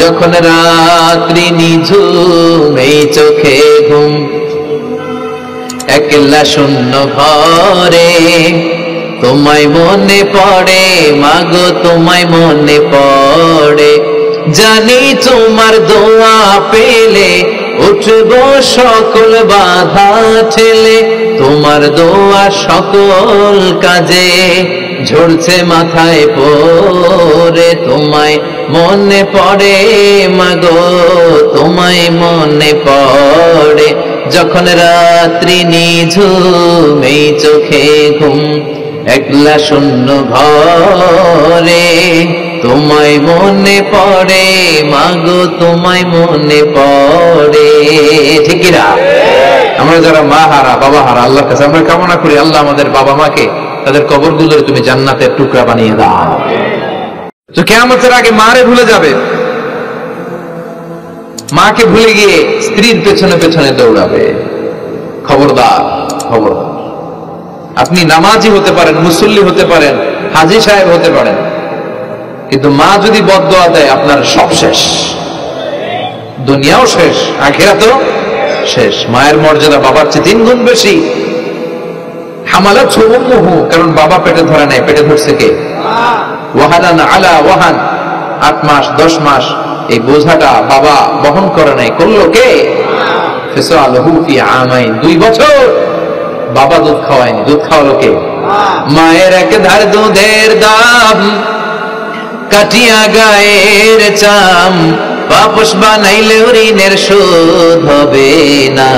যখন রাত্রি নিঝুম এই চোখে ঘুম, একলা শূন্য ঘরে তোমায় মনে পড়ে মাগো, তোমায় মনে পড়ে। জানি তোমার দোয়া পেলে উঠব সকল বাধা ঠেলে, তোমার দোয়া সকল কাজে ঝরছে মাথায় পড়ে। তোমায় মনে পড়ে মাগো, তোমায় মনে পড়ে। যখন রাত্রি নিঝুম এই চোখে ঘুম, একলা শূন্য ঘরে তোমায় মনে পড়ে মাগো, তোমায় মনে পড়ে। ঠিক কিনা? আমরা যারা মা হারা বাবা হারা আল্লাহর কাছে আমরা কামনা করি, আল্লাহ আমাদের বাবা মাকে তাদের কবরগুলোর তুমি জান্নাতের টুকরা বানিয়ে দাও। তো কিয়ামতের আগে মারে ভুলে যাবে, মাকে ভুলে গিয়ে স্ত্রীর পেছনে পেছনে দৌড়াবে। খবরদার, খবরদার। আপনি নামাজি হতে পারেন, মুসল্লি হতে পারেন, হাজী সাহেব হতে পারেন, কিন্তু মা যদি বদদোয়া দেয় আপনার সব শেষ, দুনিয়াও শেষ, আখিরাতও শেষ। মায়ের মর্যাদা বাবার চেয়ে 3 গুণ বেশি। হামালাত উম্মুহু, কারণ বাবা পেটে ধরে নাই, পেটে ধরছে কে? ওয়াহানান আলা ওয়াহান, 8 মাস 10 মাস এই বোঝাটা বাবা বহন করে নাই, করলো কে? ফিসালহু ফি আমাইন, 2 বছর বাবা দুধ খাওয়ায়নি, দুধ খাওয়ালো কে? মায়ের এক ধার দুধের দাম কাটিয়া গায়ের চাম, পাপস বানাইলে ঋণের শোধ হবে না।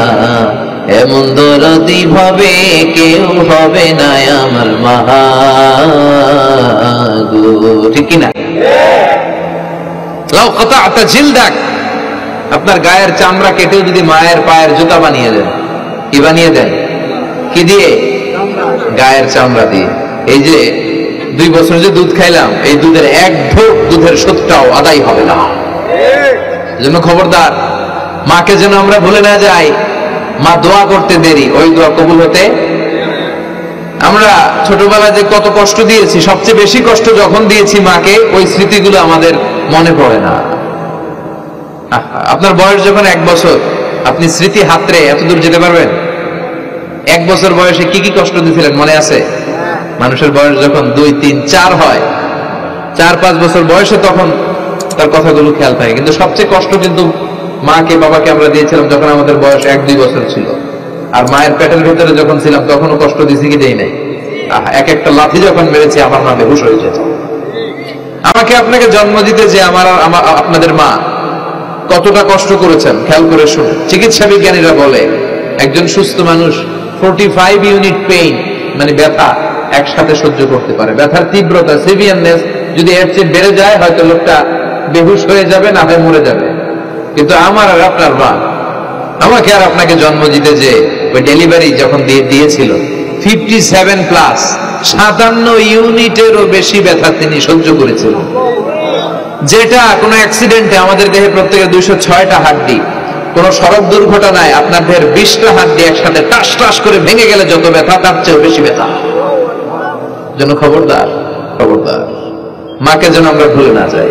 এমন দরদি ভাবে কেউ হবে না আমার মা গো। ঠিক কিনা? লাউ কাতা'তা জিলদাক, আপনার গায়ের চামড়া কেটে যদি মায়ের পায়ের জুতা বানিয়ে দেন, কি বানিয়ে দেন? কি দিয়ে? গায়ের চামড়া দিয়ে। এই যে 2 বছর যে দুধ খাইলাম, এই দুধের 1 ঢোক দুধের শোধটাও আদায় হবে না। এজন্য খবরদার, মাকে যেন আমরা ভুলে না যাই। মা দোয়া করতে দেরি, ওই দোয়া কবুল হতে। আমরা ছোটবেলায় যে কত কষ্ট দিয়েছি, সবচেয়ে বেশি কষ্ট যখন দিয়েছি মাকে, ওই স্মৃতিগুলো আমাদের মনে পড়ে না। আপনার বয়স যখন 1 বছর, আপনি স্মৃতি হাতড়ে এত দূর যেতে পারবেন? 1 বছর বয়সে কি কি কষ্ট দিয়েছিলেন মনে আছে? মানুষের বয়স যখন 2, 3, 4 হয়, 4-5 বছর বয়সে তখন তার কথাগুলো খেয়াল থাকে। কিন্তু সবচেয়ে কষ্ট কিন্তু মাকে বাবাকে আমরা দিয়েছিলাম যখন আমাদের বয়স 1-2 বছর ছিল। আর মায়ের পেটের ভেতরে যখন ছিলাম তখনও কষ্ট দিয়েছি কি দেই নাই? এক একটা লাথি যখন মেরেছে আমার মা বেহুশ হয়ে যেত। আমাকে আপনাকে জন্ম দিতে যে আপনাদের মা কতটা কষ্ট করেছেন খেয়াল করে শুনুন। চিকিৎসা বিজ্ঞানীরা বলে একজন সুস্থ মানুষ 45 ইউনিট পেইন, মানে ব্যথা একসাথে সহ্য করতে পারে। ব্যথার তীব্রতা, সিভিয়ারনেস যদি এর চেয়ে বেড়ে যায় হয়তো লোকটা বেহুশ হয়ে যাবে, না হয় মরে যাবে। কিন্তু আমার আর আপনার মা আমাকে আর আপনাকে জন্ম দিতে যে ওই ডেলিভারি যখন দিয়েছিল 57+, 57 ইউনিটেরও বেশি ব্যথা তিনি সহ্য করেছিলেন। যেটা কোনো অ্যাক্সিডেন্টে আমাদের দেহে প্রত্যেকের 206টা হাড্ডি, কোন সড়ক দুর্ঘটনায় আপনার দেহের 20টা হাড্ডি একসাথে টাস টাস করে ভেঙে গেলে যত ব্যথা, তার চেয়েও বেশি ব্যথা। যেন খবরদার, খবরদার, মাকে যেন আমরা ভুলে না যাই।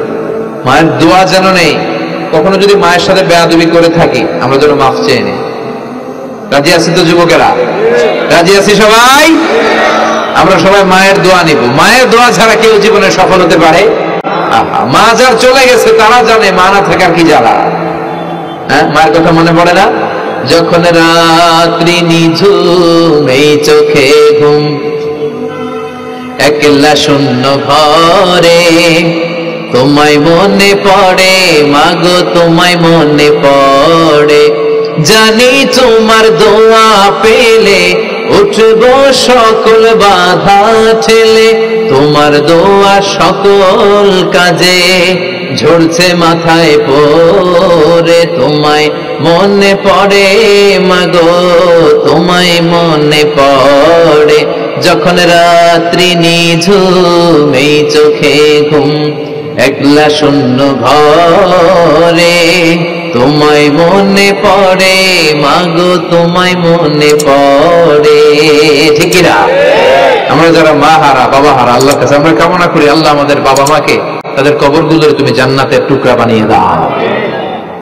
মায়ের দোয়া যেন নেই। কখনো যদি মায়ের সাথে বেয়াদবি করে থাকি আমরা যেন মাফ চেয়ে নিই। রাজি আছি তো যুবকেরা? রাজি আছি সবাই? আমরা সবাই মায়ের দোয়া নিব। মায়ের দোয়া ছাড়া কেউ জীবনে সফল হতে পারে? মা যার চলে গেছে তারা জানে মা না থাকার কি জ্বালা। হ্যাঁ, মায়ের কথা মনে পড়ে না? যখন রাত্রি নিঝুম এই চোখে ঘুম, একলা শূন্য ঘরে তোমায় মনে পড়ে মাগো, তোমায় মনে পড়ে। জানি তোমার দোয়া পেলে উঠব সকল বাধা ঠেলে, তোমার দোয়া সকল কাজে ঝরছে মাথায় পড়ে। তোমায় মনে পড়ে মাগো, তোমায় মনে পড়ে। যখন রাত্রি নিঝুম এই চোখে ঘুম, একলা শূন্য ঘরে তোমায় মনে পড়ে মাগো, তোমায় মনে পড়ে। ঠিক কিনা? আমরা যারা মা হারা বাবা হারা আল্লাহর কাছে আমরা কামনা করি আল্লাহ আমাদের বাবা মাকে তাদের কবরগুলো তুমি জান্নাতের টুকরা বানিয়ে দাও।